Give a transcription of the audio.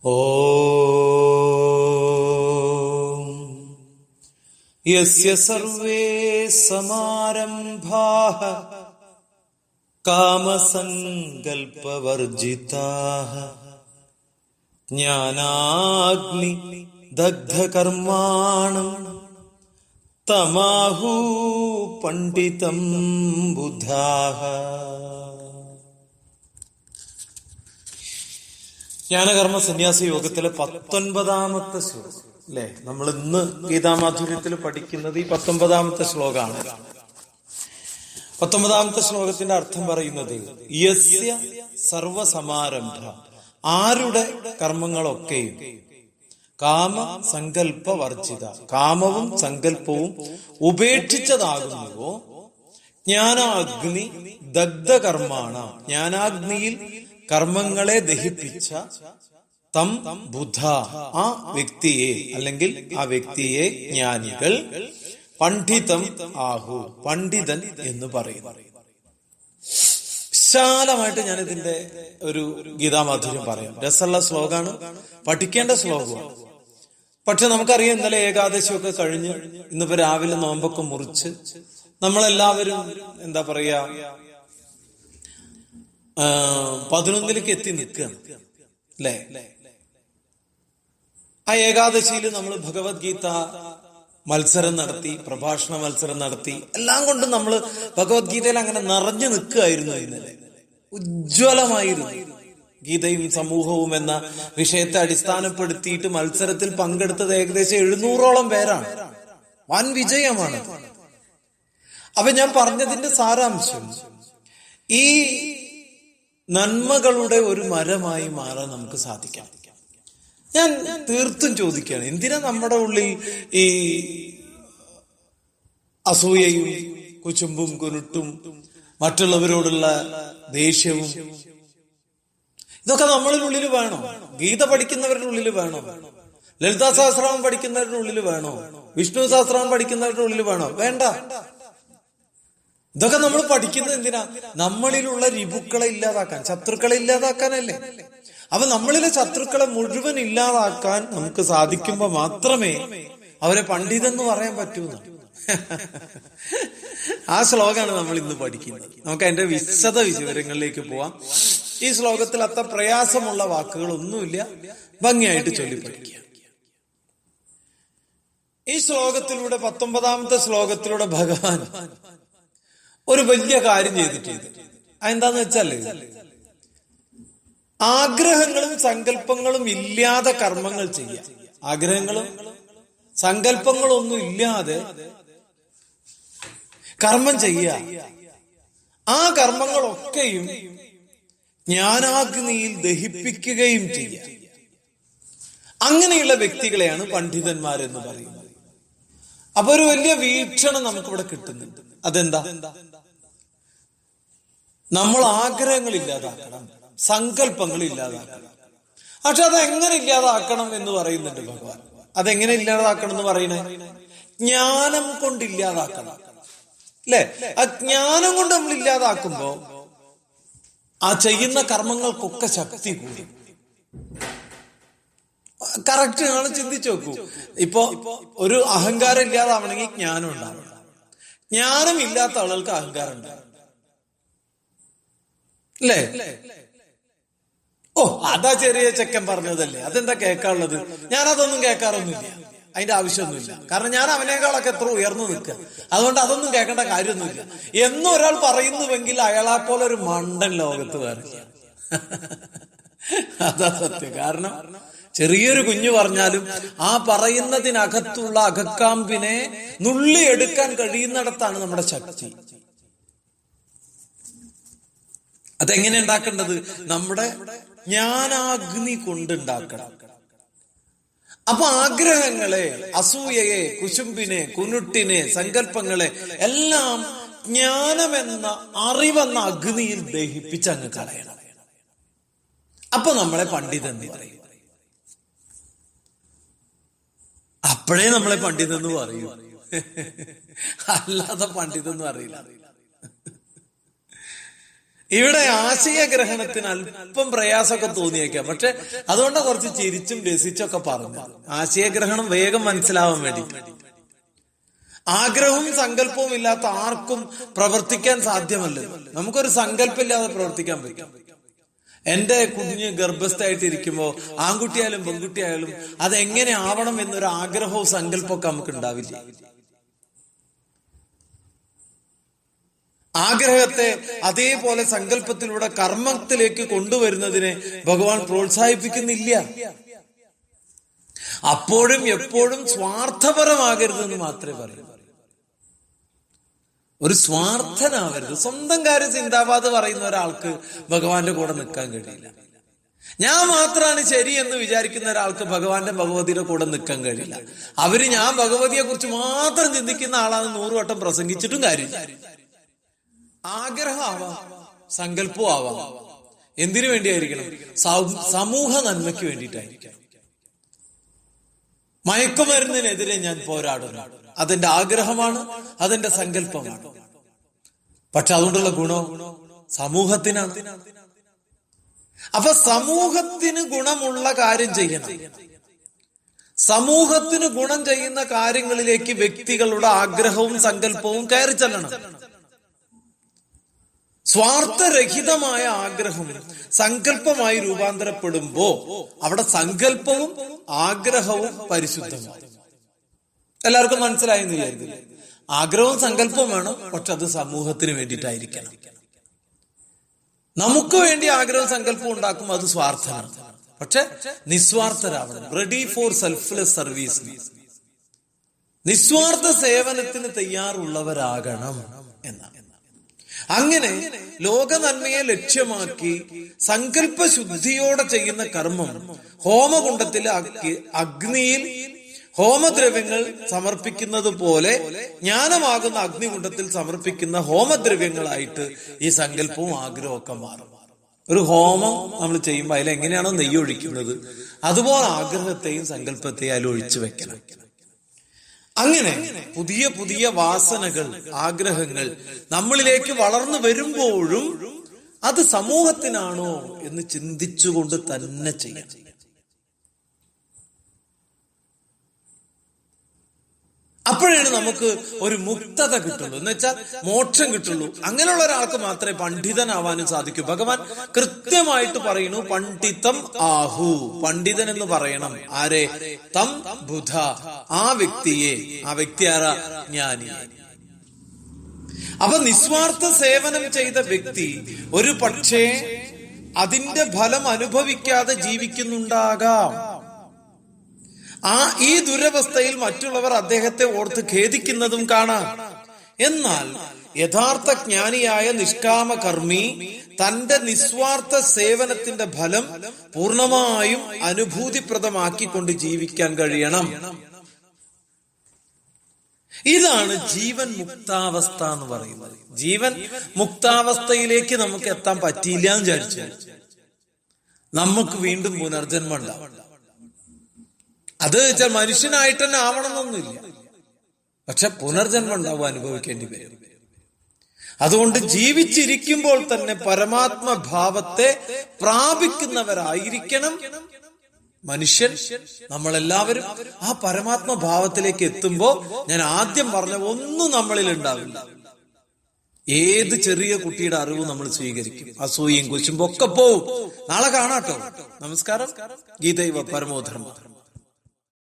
ഓം യസ്യ സർവേ സമാരംഭാഃ കാമസങ്കൽപവർജിതാഃ ജ്ഞാനാഗ്നി ദഗ്ധകർമാണം തമാഹു പണ്ഡിതം ബുദ്ധാഃ. ജ്ഞാനകർമ്മ സന്യാസ യോഗത്തിലെ 19ാമത്തെ ശ്ലോകം അല്ലെ? നമ്മൾ ഇന്ന് ഗീതാമാധുര്യത്തിൽ പഠിക്കുന്നത് ഈ 19ാമത്തെ ശ്ലോകമാണ്. 19ാമത്തെ ശ്ലോകത്തിന്റെ അർത്ഥം പറയുന്നത് യസ്യ സർവസമാരംഭ, ആരുടെ കർമ്മങ്ങളൊക്കെയും കാമ സങ്കല്പ വർജിത, കാമവും സങ്കല്പവും ഉപേക്ഷിച്ചതാകുന്നുവോ, ജ്ഞാനാഗ്നി ദഗ്ധകർമ്മണ, ജ്ഞാനാഗ്നിയിൽ കർമ്മങ്ങളെ ദഹിപ്പിച്ച തം ബുദ്ധ, ആ വ്യക്തിയെ അല്ലെങ്കിൽ ആ വ്യക്തിയെ ജ്ഞാനികൾ പണ്ഡിതം ആഹു, പണ്ഡിതൻ എന്ന് പറയുന്നു. വിശാലമായിട്ട് ഞാൻ ഇതിന്റെ ഒരു ഗീതാമാധുര്യം പറയാം. രസമുള്ള ശ്ലോകമാണ്, പഠിക്കേണ്ട ശ്ലോകമാണ്. പക്ഷെ നമുക്കറിയാം, ഇന്നലെ ഏകാദശിയൊക്കെ കഴിഞ്ഞ് ഇന്നിപ്പോ രാവിലെ നോമ്പൊക്കെ മുറിച്ച് നമ്മളെല്ലാവരും എന്താ പറയാ 11ലേക്ക് എത്തി നിൽക്കുകയാണ് അല്ലേ? ആ ഏകാദശിയിൽ നമ്മൾ ഭഗവത്ഗീത മത്സരം നടത്തി, പ്രഭാഷണ മത്സരം നടത്തി, എല്ലാം കൊണ്ടും നമ്മൾ ഭഗവത്ഗീതയിൽ അങ്ങനെ നിറഞ്ഞു നിൽക്കുകയായിരുന്നു. ഇന്നലെ ഉജ്ജ്വലമായിരുന്നു. ഗീതയും സമൂഹവും എന്ന വിഷയത്തെ അടിസ്ഥാനപ്പെടുത്തിയിട്ട് മത്സരത്തിൽ പങ്കെടുത്തത് ഏകദേശം 700ഓളം പേരാണ്. വൻ വിജയമാണ്. അപ്പൊ ഞാൻ പറഞ്ഞതിന്റെ സാരാംശം, ഈ നന്മകളുടെ ഒരു മരമായി മാറാൻ നമുക്ക് സാധിക്കാം. ഞാൻ തീർത്തും ചോദിക്കുകയാണ്, എന്തിനാ നമ്മുടെ ഉള്ളിൽ ഈ അസൂയയും കുശുമ്പും കുരുട്ടും മറ്റുള്ളവരോടുള്ള ദേഷ്യവും? ഇതൊക്കെ നമ്മളുടെ ഉള്ളിൽ വേണോ? ഗീത പഠിക്കുന്നവരുടെ ഉള്ളിൽ വേണോ? ലളിതാ സഹസ്രനാമം പഠിക്കുന്നവരുടെ ഉള്ളിൽ വേണോ? വിഷ്ണു സഹസ്രനാമം പഠിക്കുന്നവരുടെ ഉള്ളിൽ വേണോ? വേണ്ട. ഇതൊക്കെ നമ്മൾ പഠിക്കുന്നത് എന്തിനാ? നമ്മളിലുള്ള രിപുക്കളെ ഇല്ലാതാക്കാൻ, ശത്രുക്കളെ ഇല്ലാതാക്കാനല്ലേ? അപ്പൊ നമ്മളിലെ ശത്രുക്കളെ മുഴുവൻ ഇല്ലാതാക്കാൻ നമുക്ക് സാധിക്കുമ്പോ മാത്രമേ അവരെ പണ്ഡിതെന്ന് പറയാൻ പറ്റൂന്ന്. ആ ശ്ലോകമാണ് നമ്മൾ ഇന്ന് പഠിക്കുന്നത്. നമുക്ക് അതിന്റെ വിശദ വിവരങ്ങളിലേക്ക് പോവാം. ഈ ശ്ലോകത്തിൽ അത്ര പ്രയാസമുള്ള വാക്കുകളൊന്നുമില്ല, ഭംഗിയായിട്ട് ചൊല്ലി പഠിക്കുക. ഈ ശ്ലോകത്തിലൂടെ 19ാമത്തെ ശ്ലോകത്തിലൂടെ ഭഗവാൻ ഒരു വലിയ കാര്യം ചെയ്തിട്ടുണ്ട്. അതെന്താന്ന് വെച്ചാല്, ആഗ്രഹങ്ങളും സങ്കല്പങ്ങളും ഇല്ലാതെ കർമ്മങ്ങൾ ചെയ്യാം. ആഗ്രഹങ്ങളും സങ്കല്പങ്ങളും ഒന്നും ഇല്ലാതെ കർമ്മം ചെയ്യുക. ആ കർമ്മങ്ങളൊക്കെയും ജ്ഞാനാഗ്നിയിൽ ദഹിപ്പിക്കുകയും ചെയ്യുക. അങ്ങനെയുള്ള വ്യക്തികളെയാണ് പണ്ഡിതന്മാരെന്ന് പറയുന്നത്. അപ്പൊ ഒരു വലിയ വീക്ഷണം നമുക്കിവിടെ കിട്ടുന്നുണ്ട്. അതെന്താ? നമ്മൾ ആഗ്രഹങ്ങൾ ഇല്ലാതാക്കണം, സങ്കല്പങ്ങൾ ഇല്ലാതാക്കണം. പക്ഷെ അതെങ്ങനെ ഇല്ലാതാക്കണം എന്ന് പറയുന്നുണ്ട് ഭഗവാൻ. അതെങ്ങനെ ഇല്ലാതാക്കണം എന്ന് പറയണേ? ജ്ഞാനം കൊണ്ട് ഇല്ലാതാക്കണം അല്ലെ? ആ ജ്ഞാനം കൊണ്ട് നമ്മൾ ഇല്ലാതാക്കുമ്പോ ആ ചെയ്യുന്ന കർമ്മങ്ങൾക്കൊക്കെ ശക്തി കൂടും. കറക്റ്റ് ആണ്, ചിന്തിച്ചു നോക്കൂ. ഇപ്പൊ ഒരു അഹങ്കാരം ഇല്ലാതാവണമെങ്കിൽ ജ്ഞാനം ഉണ്ടാവണം. ജ്ഞാനം ഇല്ലാത്ത ആളുകൾക്ക് അഹങ്കാരം ഉണ്ടാവും അല്ലേ? ഓ, അതാ ചെറിയ ചെക്കൻ പറഞ്ഞതല്ലേ, അതെന്താ കേൾക്കാനുള്ളത്? ഞാനതൊന്നും കേൾക്കാറൊന്നുമില്ല, അതിന്റെ ആവശ്യമൊന്നുമില്ല. കാരണം ഞാൻ അവനേക്കാളൊക്കെ എത്ര ഉയർന്നു നിൽക്കുക, അതുകൊണ്ട് അതൊന്നും കേൾക്കേണ്ട കാര്യമൊന്നുമില്ല എന്നൊരാൾ പറയുന്നുവെങ്കിൽ അയാളെ പോലെ ഒരു മണ്ടൻ ലോകത്ത് വരില്ല. അതാ സത്യം. കാരണം ചെറിയൊരു കുഞ്ഞു പറഞ്ഞാലും ആ പറയുന്നതിനകത്തുള്ള അകക്കാമ്പിനെ നുള്ളിയെടുക്കാൻ കഴിയുന്നിടത്താണ് നമ്മുടെ ശക്തി. അതെങ്ങനെ ഉണ്ടാക്കേണ്ടത്? നമ്മുടെ ജ്ഞാനാഗ്നി കൊണ്ടുണ്ടാക്കണം. അപ്പൊ ആഗ്രഹങ്ങളെ, അസൂയയെ, കുശുമ്പിനെ, കുനുട്ടിനെ, സങ്കല്പങ്ങളെ എല്ലാം ജ്ഞാനമെന്ന അറിവെന്ന അഗ്നിയിൽ ദഹിപ്പിച്ച് അങ്ങ് കളയണം. അപ്പൊ നമ്മളെ പണ്ഡിതെന്ന് പറയും. അപ്പോഴേ നമ്മളെ പണ്ഡിതെന്ന് പറയൂ, അല്ലാതെ പണ്ഡിതെന്ന് അറിയില്ല. ഇവിടെ ആശയഗ്രഹണത്തിന് അല്പം പ്രയാസമൊക്കെ തോന്നിയേക്കാം. പക്ഷെ അതുകൊണ്ട് കുറച്ച് ചിരിച്ചും രസിച്ചൊക്കെ പറഞ്ഞു. ആശയഗ്രഹണം വേഗം മനസ്സിലാവാൻ വേണ്ടി. ആഗ്രഹവും സങ്കല്പവും ഇല്ലാത്ത ആർക്കും പ്രവർത്തിക്കാൻ സാധ്യമല്ല. നമുക്കൊരു സങ്കല്പമില്ലാതെ പ്രവർത്തിക്കാൻ പറ്റും. എന്റെ കുഞ്ഞ് ഗർഭസ്ഥയായിട്ടിരിക്കുമ്പോ ആൺകുട്ടിയായാലും പെൺകുട്ടിയായാലും അതെങ്ങനെ ആവണം എന്നൊരു ആഗ്രഹവും സങ്കല്പമൊക്കെ നമുക്ക് ഉണ്ടാവില്ല. ആഗ്രഹത്തെ അതേപോലെ സങ്കല്പത്തിലൂടെ കർമ്മത്തിലേക്ക് കൊണ്ടുവരുന്നതിനെ ഭഗവാൻ പ്രോത്സാഹിപ്പിക്കുന്നില്ല. അപ്പോഴും എപ്പോഴും സ്വാർത്ഥപരമാകരുതെന്ന് മാത്രമേ പറയൂ. ഒരു സ്വാർത്ഥനാവരുത്. സ്വന്തം കാര്യം ചിന്താബാധ പറയുന്ന ഒരാൾക്ക് ഭഗവാന്റെ കൂടെ നിൽക്കാൻ കഴിയില്ല. ഞാൻ മാത്രമാണ് ശരി എന്ന് വിചാരിക്കുന്ന ഒരാൾക്ക് ഭഗവാന്റെ ഭഗവതിയുടെ കൂടെ നിൽക്കാൻ കഴിയില്ല. അവര് ഞാൻ ഭഗവതിയെ കുറിച്ച് മാത്രം ചിന്തിക്കുന്ന ആളാണ് 100 വട്ടം പ്രസംഗിച്ചിട്ടും കാര്യമില്ല. ആഗ്രഹം ആവാം, സങ്കല്പവും ആവാം. എന്തിനു വേണ്ടിയായിരിക്കണം? സമൂഹ നന്മയ്ക്ക് വേണ്ടിയിട്ടായിരിക്കണം. മയക്കുമരുന്നിനെതിരെ ഞാൻ പോരാടുന്നു. അതെന്റെ ആഗ്രഹമാണ്, അതെന്റെ സങ്കല്പമാണ്. പക്ഷെ അതുകൊണ്ടുള്ള ഗുണം സമൂഹത്തിനാണ്. അപ്പൊ സമൂഹത്തിന് ഗുണമുള്ള കാര്യം ചെയ്യണം. സമൂഹത്തിന് ഗുണം ചെയ്യുന്ന കാര്യങ്ങളിലേക്ക് വ്യക്തികളുടെ ആഗ്രഹവും സങ്കല്പവും കയറി ചെല്ലണം. സ്വാർത്ഥരഹിതമായ ആഗ്രഹം സങ്കല്പമായി രൂപാന്തരപ്പെടുമ്പോ അവിടെ സങ്കല്പവും ആഗ്രഹവും പരിശുദ്ധമാണ്. എല്ലാവർക്കും മനസ്സിലായെന്ന് വിചാരിക്കില്ല. ആഗ്രഹവും സങ്കല്പവും വേണം, പക്ഷെ അത് സമൂഹത്തിന് വേണ്ടിയിട്ടായിരിക്കണം. നമുക്ക് വേണ്ടി ആഗ്രഹവും സങ്കല്പവും ഉണ്ടാക്കും, അത് സ്വാർത്ഥമാണ്. പക്ഷെ നിസ്വാർത്ഥരാവണം. Ready for selfless service. നിസ്വാർത്ഥ സേവനത്തിന് തയ്യാറുള്ളവരാകണം എന്നാണ്. അങ്ങനെ ലോക നന്മയെ ലക്ഷ്യമാക്കി സങ്കല്പശുദ്ധിയോടെ ചെയ്യുന്ന കർമ്മം ഹോമകുണ്ടത്തിലെ അഗ്നിയിൽ ഹോമദ്രവ്യങ്ങൾ സമർപ്പിക്കുന്നത് പോലെ ജ്ഞാനമാകുന്ന അഗ്നികുണ്ടത്തിൽ സമർപ്പിക്കുന്ന ഹോമദ്രവ്യങ്ങളായിട്ട് ഈ സങ്കല്പവും ആഗ്രഹവും ഒക്കെ മാറും. ഒരു ഹോമം നമ്മൾ ചെയ്യുമ്പോൾ അതിൽ എങ്ങനെയാണോ നെയ്യ് ഒഴിക്കുന്നത്, അതുപോലെ ആഗ്രഹത്തെയും സങ്കല്പത്തെയും അതിൽ ഒഴിച്ചു വെക്കണം. അങ്ങനെ പുതിയ പുതിയ വാസനകൾ, ആഗ്രഹങ്ങൾ നമ്മളിലേക്ക് വളർന്നു വരുമ്പോഴും അത് സമൂഹത്തിനാണോ എന്ന് ചിന്തിച്ചുകൊണ്ട് തന്നെ ചെയ്യാം. അപ്പോഴാണ് നമുക്ക് ഒരു മുക്തത കിട്ടുള്ളൂ, എന്ന് വെച്ചാൽ മോക്ഷം കിട്ടുള്ളൂ. അങ്ങനെയുള്ള ഒരാൾക്ക് മാത്രമേ പണ്ഡിതനാവാനും സാധിക്കൂ. ഭഗവാൻ കൃത്യമായിട്ട് പറയുന്നു, പണ്ഡിതം ആഹു, പണ്ഡിതൻ എന്ന് പറയണം. ആരെ? തം ബുധ, ആ വ്യക്തിയെ. ആ വ്യക്തി ആരാ? ജ്ഞാനി. അപ്പൊ നിസ്വാർത്ഥ സേവനം ചെയ്ത വ്യക്തി ഒരു പക്ഷേ അതിന്റെ ഫലം അനുഭവിക്കാതെ ജീവിക്കുന്നുണ്ടാകാം. ഈ ദുരവസ്ഥയിൽ മറ്റുള്ളവർ അദ്ദേഹത്തെ ഓർത്ത് ഖേദിക്കുന്നതും കാണാം. എന്നാൽ യഥാർത്ഥ ജ്ഞാനിയായ നിഷ്കാമ കർമ്മി തന്റെ നിസ്വാർത്ഥ സേവനത്തിന്റെ ഫലം പൂർണ്ണമായും അനുഭൂതിപ്രദമാക്കിക്കൊണ്ട് ജീവിക്കാൻ കഴിയണം. ഇതാണ് ജീവൻ മുക്താവസ്ഥ എന്ന് പറയുന്നത്. ജീവൻ മുക്താവസ്ഥയിലേക്ക് നമുക്ക് എത്താൻ പറ്റിയില്ല എന്ന് വിചാരിച്ചു നമുക്ക് വീണ്ടും പുനർജന്മം ഉണ്ടാവും. അത് വെച്ചാൽ മനുഷ്യനായിട്ട് തന്നെ ആവണമെന്നൊന്നുമില്ല, പക്ഷെ പുനർജന്മം ഉണ്ടാവും, അനുഭവിക്കേണ്ടി വരും. അതുകൊണ്ട് ജീവിച്ചിരിക്കുമ്പോൾ തന്നെ പരമാത്മഭാവത്തെ പ്രാപിക്കുന്നവരായിരിക്കണം മനുഷ്യൻ. നമ്മളെല്ലാവരും ആ പരമാത്മഭാവത്തിലേക്ക് എത്തുമ്പോ ഞാൻ ആദ്യം പറഞ്ഞ ഒന്നും നമ്മളിൽ ഉണ്ടാവില്ല. ഏത് ചെറിയ കുട്ടിയുടെ അറിവ് നമ്മൾ സ്വീകരിക്കും. അസൂയയും കുശുമ്പൊക്കെ പോവും. നാളെ കാണാട്ടോ. നമസ്കാരം. ഗീതൈവ പരമോധർമ്മ.